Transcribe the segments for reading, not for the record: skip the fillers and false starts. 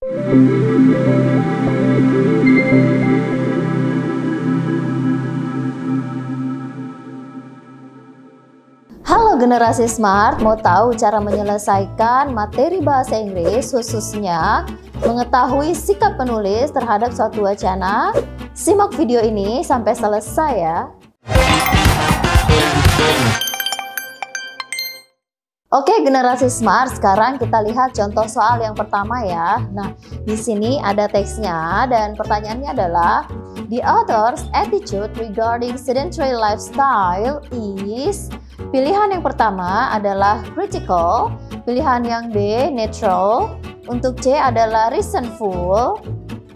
Halo generasi smart, mau tahu cara menyelesaikan materi bahasa Inggris khususnya mengetahui sikap penulis terhadap suatu wacana? Simak video ini sampai selesai ya. Oke generasi smart, sekarang kita lihat contoh soal yang pertama ya. Nah, di sini ada teksnya dan pertanyaannya adalah the author's attitude regarding sedentary lifestyle is. Pilihan yang pertama adalah critical, pilihan yang B neutral, untuk C adalah resentful,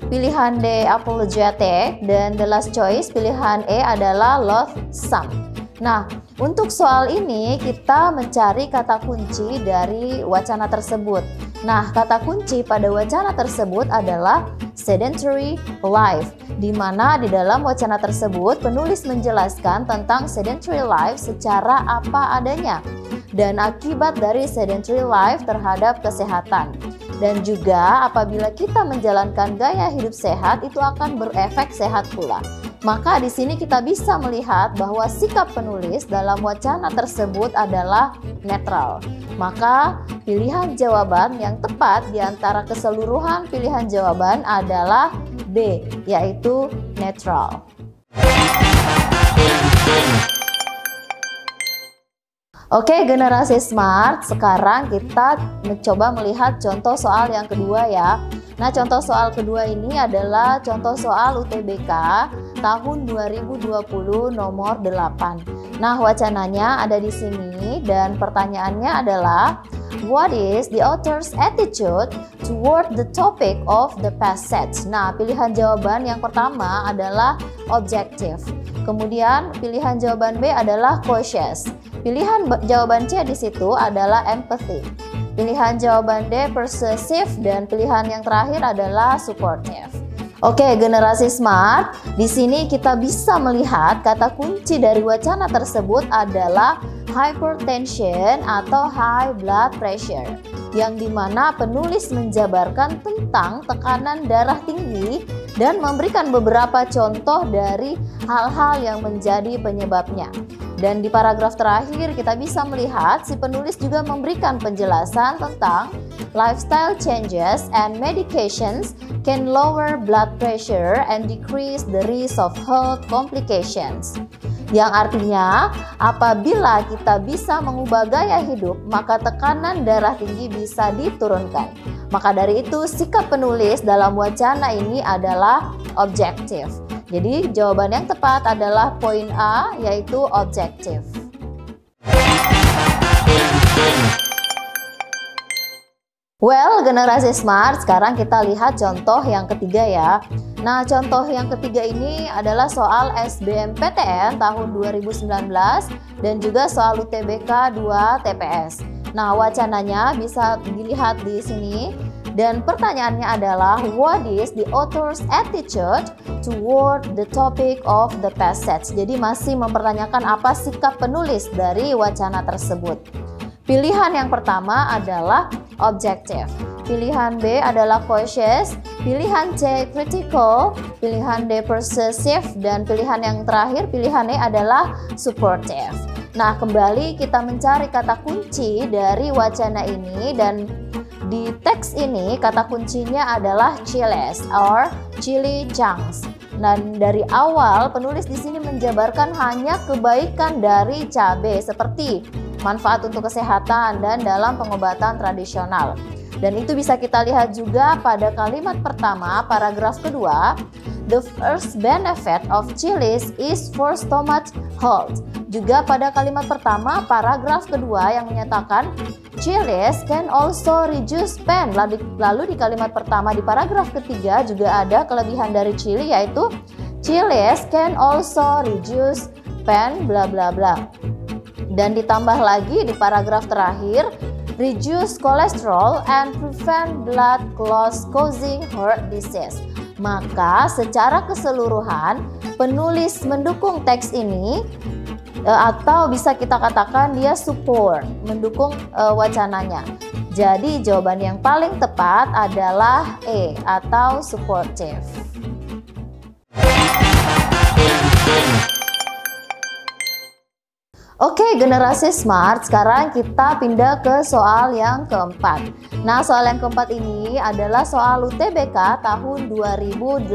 pilihan D apologetic, dan the last choice pilihan E adalah loathsome. Nah, untuk soal ini kita mencari kata kunci dari wacana tersebut. Nah, kata kunci pada wacana tersebut adalah sedentary life, di mana di dalam wacana tersebut penulis menjelaskan tentang sedentary life secara apa adanya dan akibat dari sedentary life terhadap kesehatan. Dan juga apabila kita menjalankan gaya hidup sehat itu akan berefek sehat pula. Maka di sini kita bisa melihat bahwa sikap penulis dalam wacana tersebut adalah netral. Maka pilihan jawaban yang tepat di antara keseluruhan pilihan jawaban adalah B, yaitu netral. Oke generasi smart, sekarang kita mencoba melihat contoh soal yang kedua ya. Nah, contoh soal kedua ini adalah contoh soal UTBK tahun 2020 nomor 8. Nah, wacananya ada di sini dan pertanyaannya adalah what is the author's attitude toward the topic of the passage? Nah, pilihan jawaban yang pertama adalah objective. Kemudian pilihan jawaban B adalah cautious. Pilihan jawaban C di situ adalah empathy. Pilihan jawaban D persuasive dan pilihan yang terakhir adalah supportive. Oke, generasi smart, di sini kita bisa melihat kata kunci dari wacana tersebut adalah hypertension atau high blood pressure, yang dimana penulis menjabarkan tentang tekanan darah tinggi dan memberikan beberapa contoh dari hal-hal yang menjadi penyebabnya. Dan di paragraf terakhir kita bisa melihat si penulis juga memberikan penjelasan tentang lifestyle changes and medications can lower blood pressure and decrease the risk of health complications. Yang artinya apabila kita bisa mengubah gaya hidup maka tekanan darah tinggi bisa diturunkan. Maka dari itu sikap penulis dalam wacana ini adalah objektif. Jadi jawaban yang tepat adalah poin A, yaitu objektif. Well, generasi smart, sekarang kita lihat contoh yang ketiga ya. Nah, contoh yang ketiga ini adalah soal SBMPTN tahun 2019 dan juga soal UTBK 2 TPS. Nah, wacananya bisa dilihat di sini. Dan pertanyaannya adalah what is the author's attitude toward the topic of the passage? Jadi masih mempertanyakan apa sikap penulis dari wacana tersebut. Pilihan yang pertama adalah objective. Pilihan B adalah cautious, pilihan C critical, pilihan D persuasive, dan pilihan yang terakhir pilihan E adalah supportive. Nah, kembali kita mencari kata kunci dari wacana ini dan di teks ini kata kuncinya adalah chiles or chili chunks. Dan dari awal penulis di sini menjabarkan hanya kebaikan dari cabai seperti manfaat untuk kesehatan dan dalam pengobatan tradisional. Dan itu bisa kita lihat juga pada kalimat pertama paragraf kedua, the first benefit of chilies is for stomach health. Juga pada kalimat pertama paragraf kedua yang menyatakan chilies can also reduce pain. Lalu di kalimat pertama di paragraf ketiga juga ada kelebihan dari chili, yaitu chilies can also reduce pain bla bla bla. Dan ditambah lagi di paragraf terakhir, reduce cholesterol and prevent blood clots causing heart disease. Maka secara keseluruhan penulis mendukung teks ini atau bisa kita katakan dia support, mendukung wacananya. Jadi jawaban yang paling tepat adalah E atau supportive. Oke, generasi smart, sekarang kita pindah ke soal yang keempat. Nah, soal yang keempat ini adalah soal UTBK tahun 2018.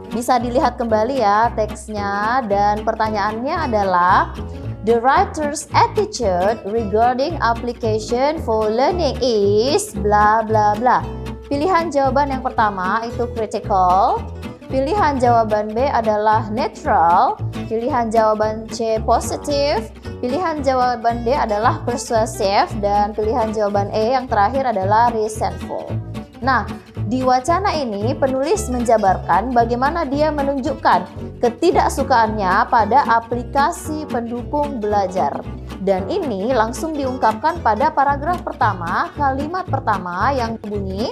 Bisa dilihat kembali ya teksnya, dan pertanyaannya adalah the writer's attitude regarding application for learning is bla bla bla. Pilihan jawaban yang pertama itu critical. Pilihan jawaban B adalah neutral, pilihan jawaban C positif, pilihan jawaban D adalah persuasive, dan pilihan jawaban E yang terakhir adalah resentful. Nah, di wacana ini penulis menjabarkan bagaimana dia menunjukkan ketidaksukaannya pada aplikasi pendukung belajar. Dan ini langsung diungkapkan pada paragraf pertama, kalimat pertama yang berbunyi,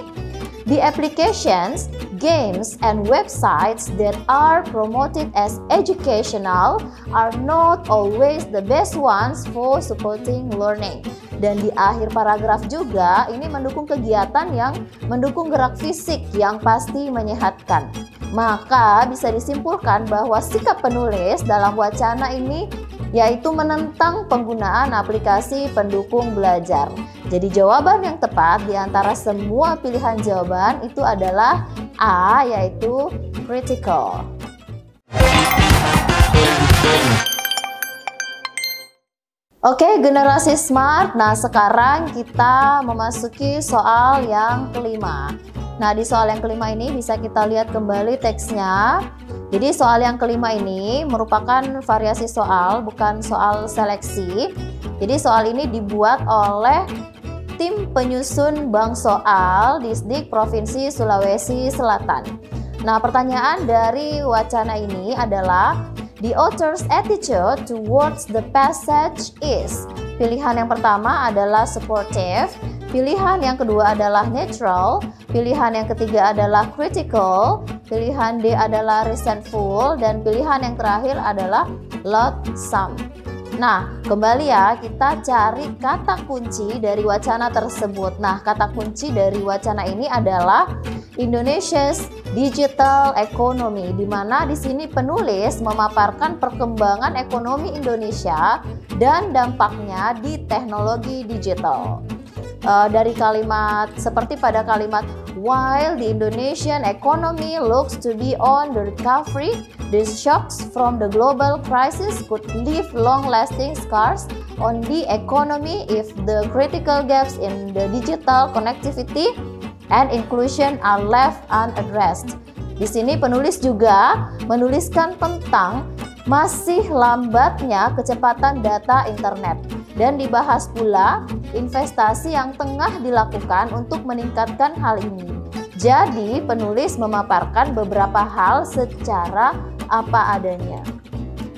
the applications, games, and websites that are promoted as educational are not always the best ones for supporting learning. Dan di akhir paragraf juga ini mendukung kegiatan yang mendukung gerak fisik yang pasti menyehatkan. Maka bisa disimpulkan bahwa sikap penulis dalam wacana ini yaitu menentang penggunaan aplikasi pendukung belajar. Jadi jawaban yang tepat di antara semua pilihan jawaban itu adalah A, yaitu critical. Oke, generasi smart. Nah, sekarang kita memasuki soal yang kelima. Nah, di soal yang kelima ini bisa kita lihat kembali teksnya. Jadi soal yang kelima ini merupakan variasi soal, bukan soal seleksi. Jadi soal ini dibuat oleh tim penyusun bank soal Disdik Provinsi Sulawesi Selatan. Nah, pertanyaan dari wacana ini adalah the author's attitude towards the passage is. Pilihan yang pertama adalah supportive, pilihan yang kedua adalah neutral, pilihan yang ketiga adalah critical, pilihan D adalah resentful, dan pilihan yang terakhir adalah loathsome. Nah, kembali ya, kita cari kata kunci dari wacana tersebut. Nah, kata kunci dari wacana ini adalah Indonesia's digital economy, di mana di sini penulis memaparkan perkembangan ekonomi Indonesia dan dampaknya di teknologi digital. Dari kalimat seperti pada kalimat while the Indonesian economy looks to be on the recovery, the shocks from the global crisis could leave long-lasting scars on the economy if the critical gaps in the digital connectivity and inclusion are left unaddressed. Di sini penulis juga menuliskan tentang masih lambatnya kecepatan data internet, dan dibahas pula investasi yang tengah dilakukan untuk meningkatkan hal ini. Jadi penulis memaparkan beberapa hal secara apa adanya.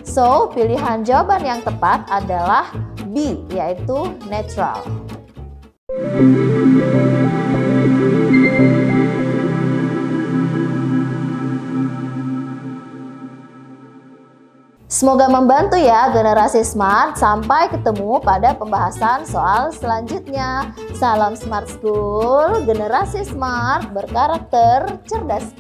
So, pilihan jawaban yang tepat adalah B, yaitu neutral. Semoga membantu ya generasi smart. Sampai ketemu pada pembahasan soal selanjutnya. Salam Smart School, generasi smart berkarakter cerdas.